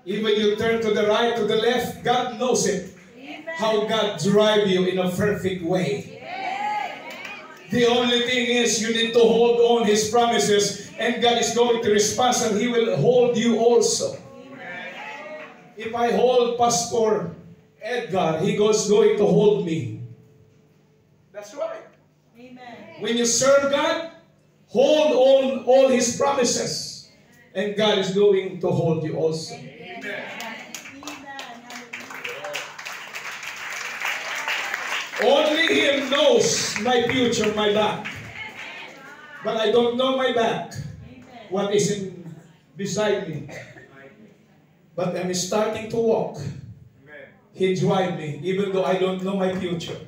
Even you turn to the right, to the left, God knows it. How God drive you in a perfect way. The only thing is you need to hold on His promises, and God is going to respond, and He will hold you also. If I hold Pastor Edgar, he goes going to hold me. That's right. Amen. When you serve God, hold on all His promises, and God is going to hold you also. Amen. Only Him knows my future, my back. But I don't know my back. What is beside me. But I'm starting to walk. He drive me, even though I don't know my future.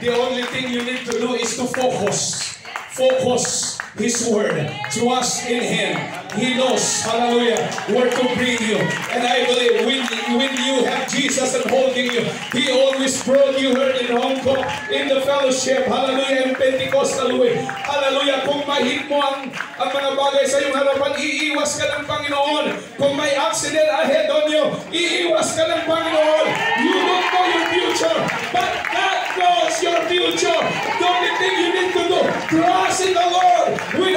The only thing you need to do is to focus. Focus His word. Trust in Him. He knows, hallelujah, where to bring you. And I believe when you have Jesus and holding you, He always brought you here in Hong Kong, in the fellowship, hallelujah, in Pentecostal way. Hallelujah, kung mahit mo ang mga bagay sa iyong harapan, iiwas ka ng Panginoon. Kung may accident ahead on you, iiwas ka ng Panginoon. You don't know your future, but God knows your future. The only thing you need to do, trust in the Lord with